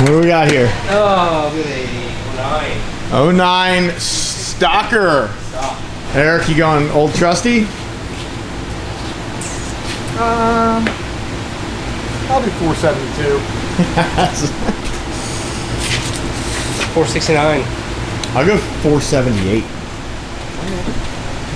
What do we got here? Oh, good 89. 09 Stalker. Stop. Eric, you going old trusty? Probably 472. 469. I'll go 478.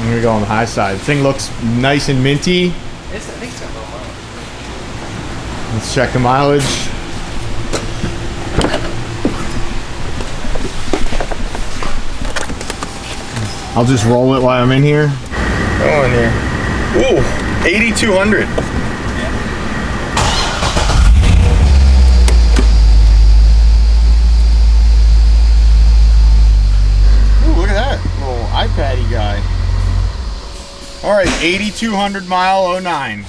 I'm gonna go on the high side. The thing looks nice and minty. I think it's got low mileage. Let's check the mileage. I'll just roll it while I'm in here. Go in here. Ooh, 8,200. Ooh, look at that little iPad-y guy. All right, 8,200 mile 09.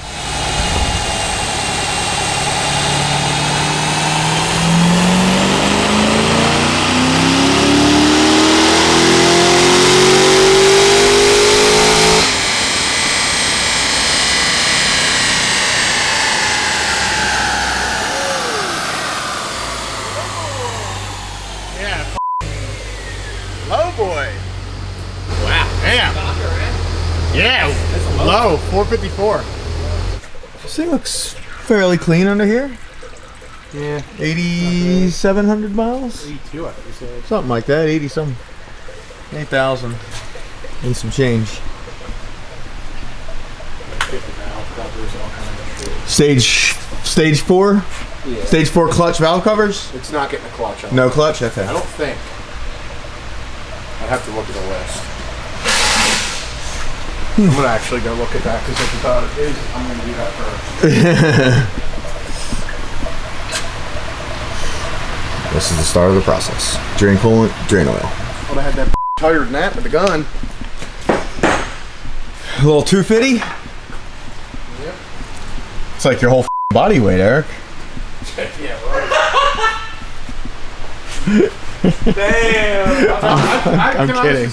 Low boy. Wow, damn. Yeah, low, 454. This thing looks fairly clean under here. Yeah. 8,700 miles? 82, I think you said. Something like that, 80 something. 8,000. And some change. Stage 4? Yeah. Stage 4 clutch valve covers? It's not getting a clutch on. No clutch? Okay. I don't think. I'd have to look at the list. I'm gonna actually go look at that because if it's out of is, I'm gonna do that first. This is the start of the process. Drain coolant, drain oil. Would have had that tighter than that with the gun. A little 250? Yep. It's like your whole body weight, Eric. Yeah, right. Damn. I'm kidding.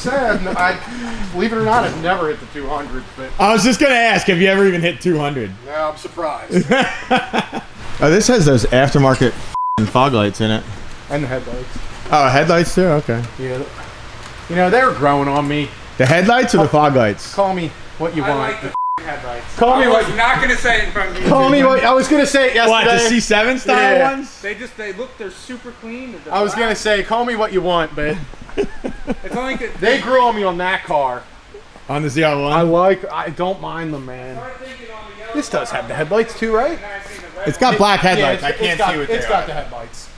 I believe it or not, I've never hit the 200s, but I was just gonna ask, have you ever even hit 200? now I'm surprised. Oh, this has those aftermarket fog lights in it. And the headlights. Oh, headlights too? Okay. Yeah. You know, they were growing on me. The headlights or the fog lights? Call me what you I want. like the headlights. Call me I what was not gonna say it in front of you. Call me what I was gonna say it What, the yesterday. C7 style Yeah. ones? They're super clean. They're I was gonna black. say, call me what you want, but It's only good. they grew on me on that car. On the ZR1? I don't mind them, man. This does have the headlights too, right? It's got black headlights. I it's can't got, see what it's they got are. the headlights.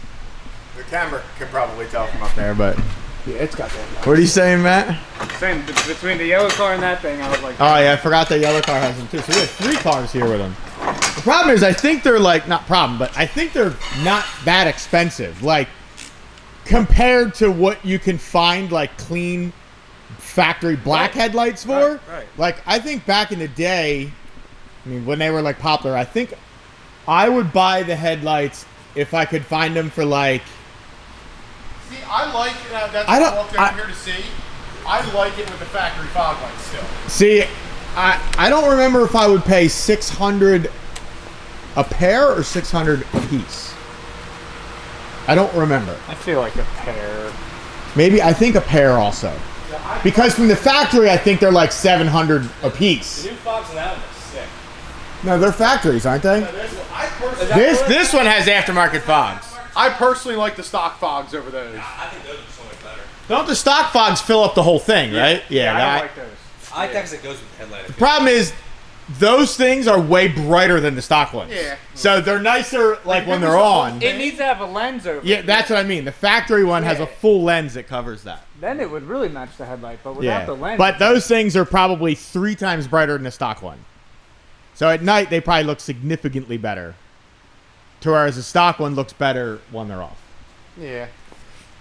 The camera can probably tell from up there, but... Yeah, it's got the headlights. What are you saying, Matt? Same between the yellow car and that thing. I was like, Oh yeah, I forgot that yellow car has them too. So we have 3 cars here with them. The problem is I think they're like, not problem, but I think they're not that expensive. Like, compared to what you can find like clean factory black headlights for. Right. Like, I think back in the day, I mean, when they were like popular, I think I would buy the headlights if I could find them for like, See, I like that's I what don't- I walked I- over here to see. I like it with the factory fog lights still. see, I don't remember if I would pay 600 a pair or 600 a piece. I don't remember. I feel like a pair. Maybe, I think a pair also. Because from the factory, I think they're like 700 a piece. new fogs and that was sick. No, they're factories, aren't they? This one has aftermarket fogs. I personally like the stock fogs over those. I think those are so much better. Don't the stock fogs fill up the whole thing, right? Yeah. I that- don't like those. I like that because it goes with the headlight. the problem is, those things are way brighter than the stock ones. Yeah. So they're nicer like when It was they're a whole on. It needs to have a lens over Yeah, it. that's what I mean. The factory one has a full lens that covers that. Then it would really match the headlight, but without Yeah. the lens. But those things are probably 3 times brighter than the stock one. So at night, they probably look significantly better. To whereas the stock one looks better when they're off. Yeah.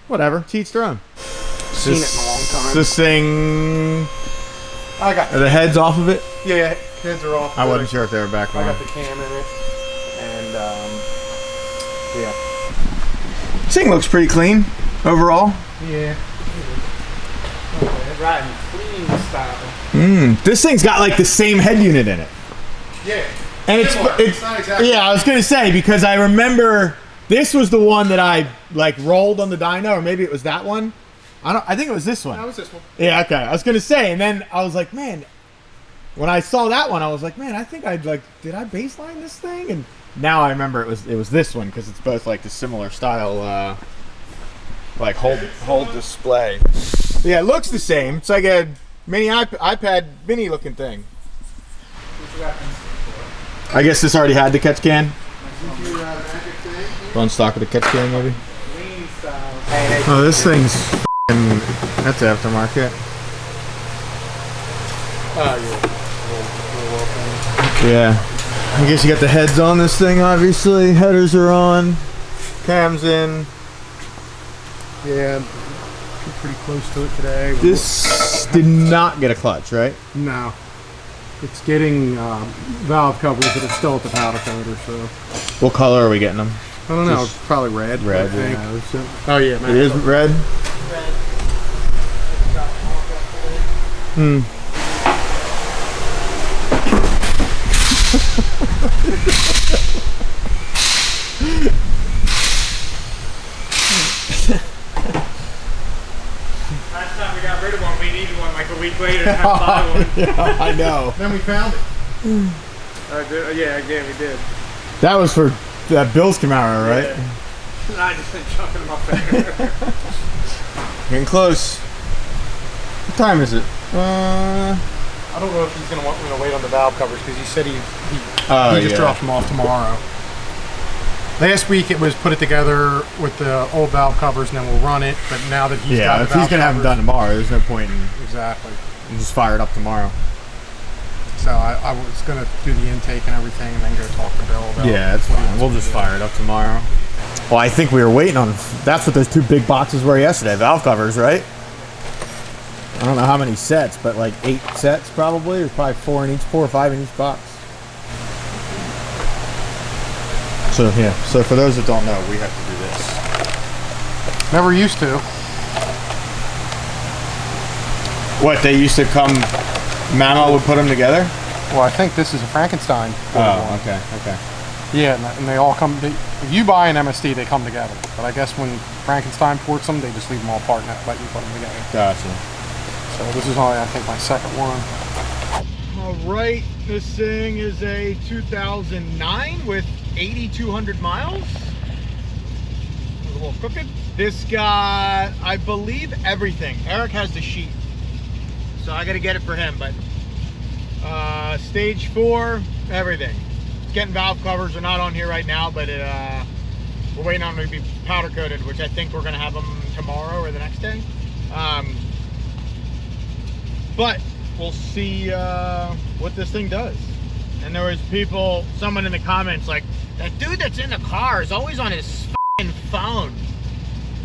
Whatever. To each their own. Seen it in a long time. This thing... I got Are the heads off of it? yeah, heads are off. I wasn't sure if they were back I on. got the cam in it. And yeah. This thing looks pretty clean overall. Yeah. riding clean style. This thing's got like the same head unit in it. Yeah. And Similar. it's Not exactly. yeah, I was gonna say because I remember This was the one that I like rolled on the dyno, or maybe it was that one. I think it was this one. That was this one. Yeah, okay. I was gonna say, and then I was like, man, when I saw that one, I was like, man, I think I'd like, did I baseline this thing? And now I remember it was this one because it's both like the similar style, like hold display. Yeah, it looks the same. It's like a mini iPad mini looking thing. I guess this already had the catch can. On stock with the catch can, maybe. Lean style. Oh, this thing's that's aftermarket. Oh, Yeah. I guess you got the heads on this thing, obviously. Headers are on. Cam's in. yeah. Pretty close to it today. This did not get a clutch, right? No. It's getting valve covers that are still at the powder coater, so. What color are we getting them? I don't know. Just Probably red. red, I think. yeah. Oh, yeah. It is red? Hmm. Last time we got rid of one, we needed one like a week later to have to buy one. Yeah, I know. Then we found it. Yeah, we did. That was for that Bill's Camaro, right? Yeah. I just been chucking them up there. Getting close. What time is it? I don't know if he's going to want me to wait on the valve covers because he said he just yeah. dropped them off tomorrow. Last week it was put it together with the old valve covers and then we'll run it. But now that he's got Yeah, the if he's valve gonna have them done covers- tomorrow, there's no point in Exactly. just fire it up tomorrow. So I was going to do the intake and everything and then go talk to Bill about Yeah, that's what he fine. wants We'll me just to do. fire it up tomorrow. Well, I think we were waiting on. That's what those two big boxes were yesterday. Valve covers, right? I don't know how many sets, but like 8 sets probably. There's probably 4 or 5 in each box. So yeah. So for those that don't know, we have to do this. Never used to. What they used to come. Mama would put them together. Well, I think this is a Frankenstein. Oh, okay, okay. Yeah, and they all come. If you buy an MSD, they come together. But I guess when Frankenstein ports them, they just leave them all apart and let you put them together. Gotcha. So this is only, I think, my second one. All right, this thing is a 2009 with 8,200 miles. A little crooked. This got, I believe, everything. Eric has the sheet, so I got to get it for him. But stage 4, everything. It's getting valve covers. They're not on here right now, but we're waiting on them to be powder coated, which I think we're gonna have them tomorrow or the next day. But we'll see what this thing does. And there was someone in the comments like, that dude that's in the car is always on his f***ing phone.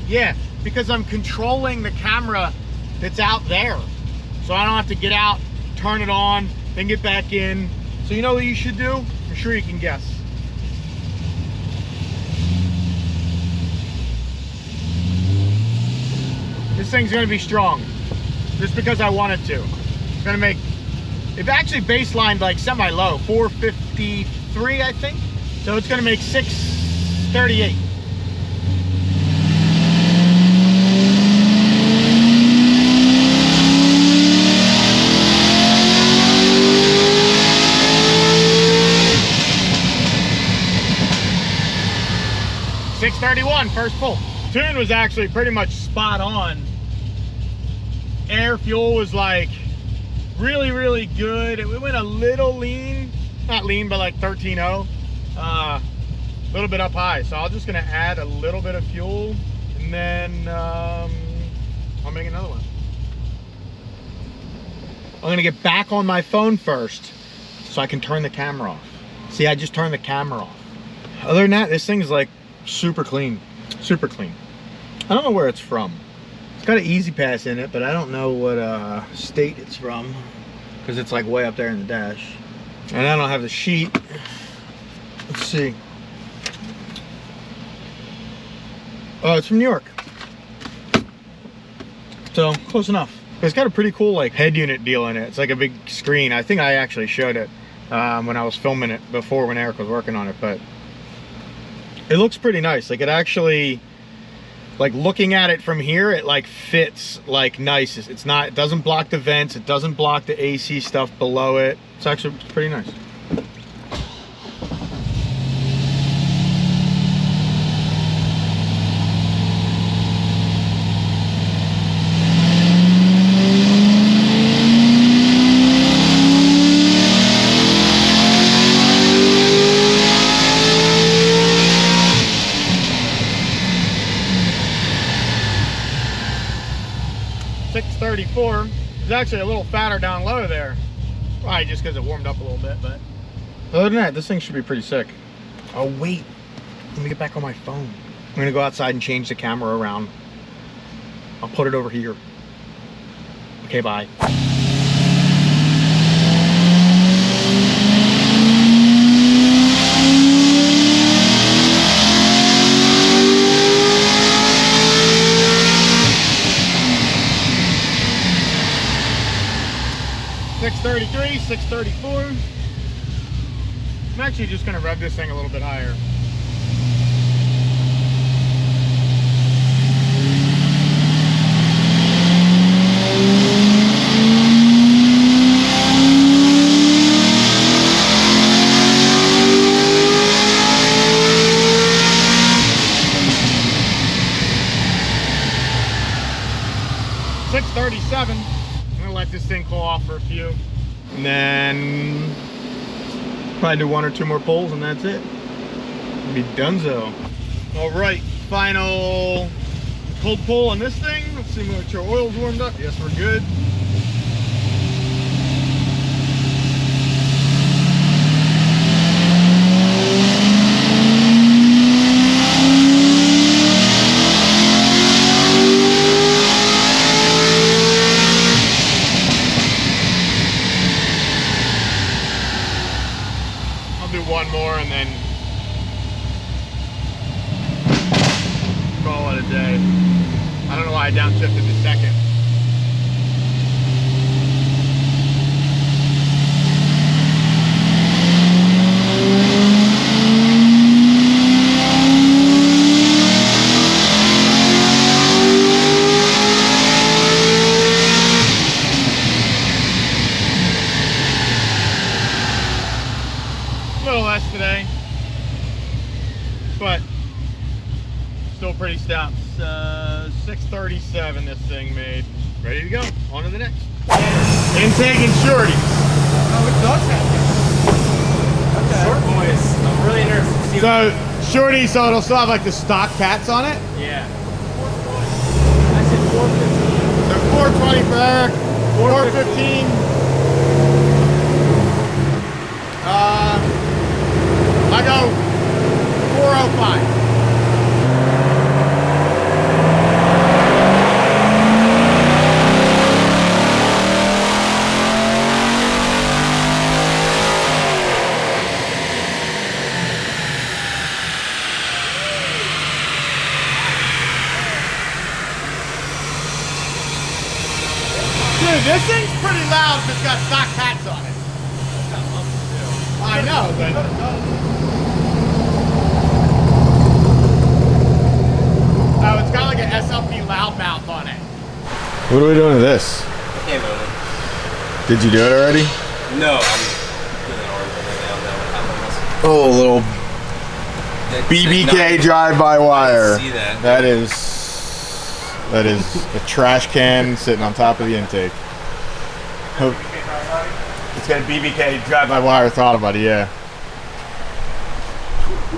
Yeah, because I'm controlling the camera that's out there. So I don't have to get out, turn it on, then get back in. So you know what you should do? I'm sure you can guess. This thing's gonna be strong. Just because I want it to. It's gonna make, it actually baselined like semi-low, 453 I think. So it's gonna make 638. .631 first pull. Tune was actually pretty much spot on. Air fuel was like really, really good. It went a little lean, not lean, but like 13.0. A little bit up high. So I'm just gonna add a little bit of fuel and then I'll make another one. I'm gonna get back on my phone first so I can turn the camera off. See, I just turned the camera off. Other than that, this thing's like super clean, super clean. I don't know where it's from. It's got an Easy Pass in it, but I don't know what state it's from because it's like way up there in the dash. And I don't have the sheet. Let's see. Oh, it's from New York. So close enough. It's got a pretty cool like head unit deal in it. It's like a big screen. I think I actually showed it when I was filming it before when Eric was working on it, but It looks pretty nice. Like it actually, like looking at it from here, it like fits like nice. It's not, it doesn't block the vents. It doesn't block the AC stuff below it. It's actually pretty nice. It's actually a little fatter down low there. Probably just because it warmed up a little bit, but other than that, this thing should be pretty sick. Oh wait, let me get back on my phone. I'm gonna go outside and change the camera around. I'll put it over here. Okay, bye. .633, 634. I'm actually just gonna rev this thing a little bit higher. .637. Let this thing cool off for a few, and then probably do 1 or 2 more pulls, and that's it. It'll be donezo. All right, final cold pull on this thing. Let's see, make sure oil's warmed up. Yes, we're good. One more and then call it a day. I don't know why I downshifted the second. Today, but still pretty stout. 637 this thing made. Ready to go. On to the next. Intake and shorty. Oh, it does have that. Short boys. I'm really nervous to see. So shorty, so it'll still have like the stock cats on it. Yeah. I said 415. So 420 for Eric. 415. I go 405. Dude, this thing's pretty loud if it's got stock hats on it. I know, but... Oh, it's got like an SLP loudmouth on it. What are we doing to this? I can't move it. Did you do it already? No, I'm doing an orange right now. Oh, a little BBK drive-by-wire. I see that. That is a trash can sitting on top of the intake. It's got a BBK drive-by-wire throttle body, yeah.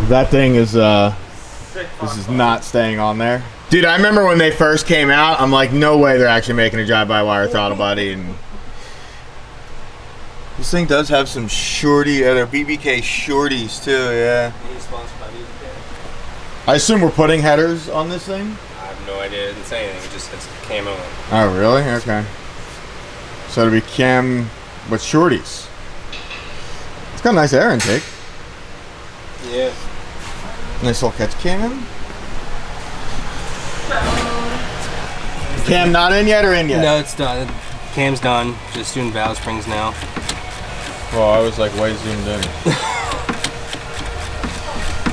That thing is this is not staying on there. Dude, I remember when they first came out, I'm like, no way they're actually making a drive-by-wire throttle body. And this thing does have some shorty, they're BBK shorties too, yeah. Being sponsored by BBK. I assume we're putting headers on this thing? I have no idea. It didn't say anything. It just says camo. Oh, really? Okay. So it'll be cam with shorties. It's got a nice air intake. Yeah. Nice little catch cam. Cam not in yet or in yet? No, it's done. Cam's done. Just doing valve springs now. Well, I was like way zoomed in.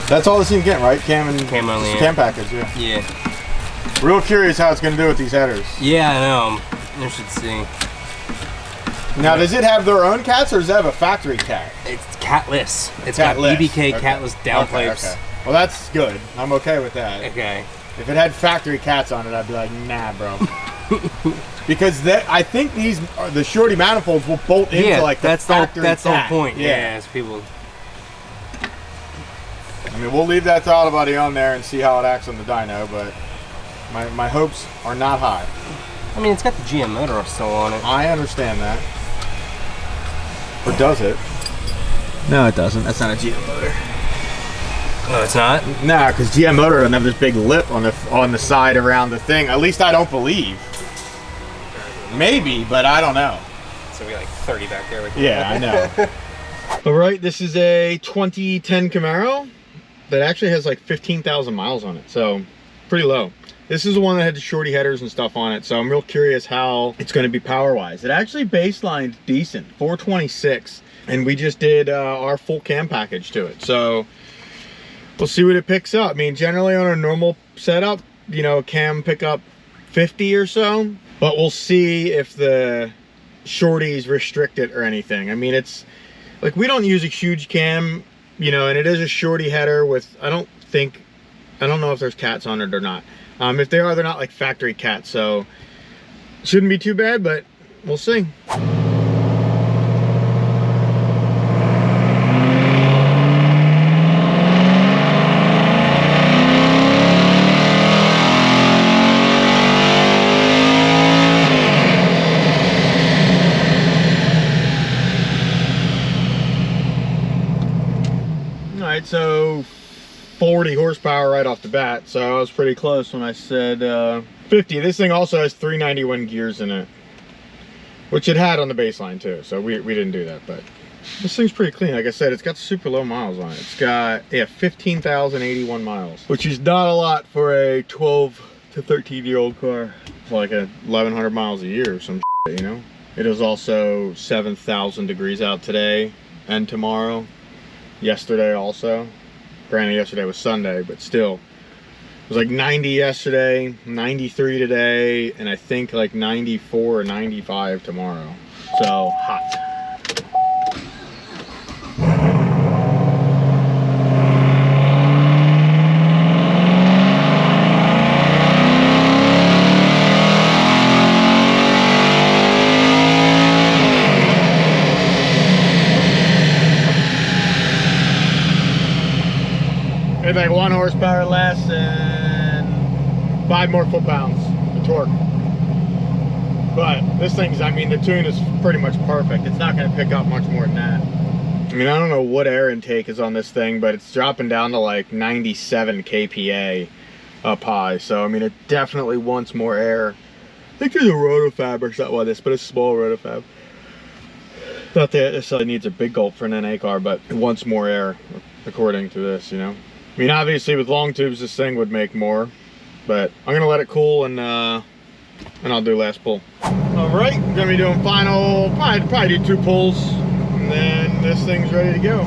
That's all this thing getting, right? Cam and Cam only, just yeah. cam package, yeah. Yeah. Real curious how it's going to do with these headers. Yeah, I know. You should see. Now, does it have their own cats, or does it have a factory cat? It's catless. It's Catless. got BBK Okay. catless downpipes. Okay. Well, that's good. I'm okay with that. Okay. If it had factory cats on it, I'd be like, nah, bro. Because I think these the shorty manifolds will bolt into Yeah, like the that's factory the whole cat. point. Yeah, it's people. I mean, we'll leave that throttle body on there and see how it acts on the dyno, but my hopes are not high. I mean, it's got the GM motor still on it. I understand that. Or does it? No, it doesn't. That's not a GM motor. No, it's not. Nah, because GM motor doesn't have this big lip on the side around the thing. At least I don't believe. Maybe, but I don't know. So we got like 30 back there. Yeah, I know. All right, this is a 2010 Camaro that actually has like 15,000 miles on it, so pretty low. This is the one that had the shorty headers and stuff on it, so I'm real curious how it's going to be power-wise. It actually baselined decent, 426, and we just did our full cam package to it, so we'll see what it picks up. I mean, generally on a normal setup, you know, cam pick up 50 or so, but we'll see if the shorties restrict it or anything. I mean, it's like we don't use a huge cam, you know, and it is a shorty header with, I don't know if there's cats on it or not. If they are, they're not like factory cats, so shouldn't be too bad, but we'll see. All right, so 40 horsepower right off the bat, so I was pretty close when I said 50. This thing also has 391 gears in it, which it had on the baseline too, so we didn't do that, but this thing's pretty clean. Like I said, it's got super low miles on it. It's got, yeah, 15,081 miles, which is not a lot for a 12 to 13-year-old car. It's like 1,100 miles a year or some shit, you know? It is also 7,000 degrees out today and tomorrow. Yesterday also. Granted, yesterday was Sunday, but still. It was like 90 yesterday, 93 today, and I think like 94 or 95 tomorrow. So, hot. It's like 1 horsepower less and 5 more foot-pounds of torque. But this thing's, I mean, the tune is pretty much perfect. It's not going to pick up much more than that. I mean, I don't know what air intake is on this thing, but it's dropping down to like 97 kPa up high. So, I mean, it definitely wants more air. I think there's a rotofab or something like this, but it's a small rotofab. Not that this needs a big gulp for an NA car, but it wants more air, according to this, you know. I mean, obviously with long tubes, this thing would make more, but I'm gonna let it cool and I'll do last pull. All right, I'm gonna be doing final, probably do 2 pulls, and then this thing's ready to go.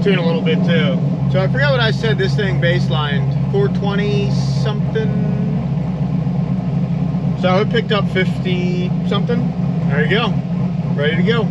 Tune a little bit too. So I forgot what I said this thing baselined, 420 something. So it picked up 50 something. There you go. Ready to go.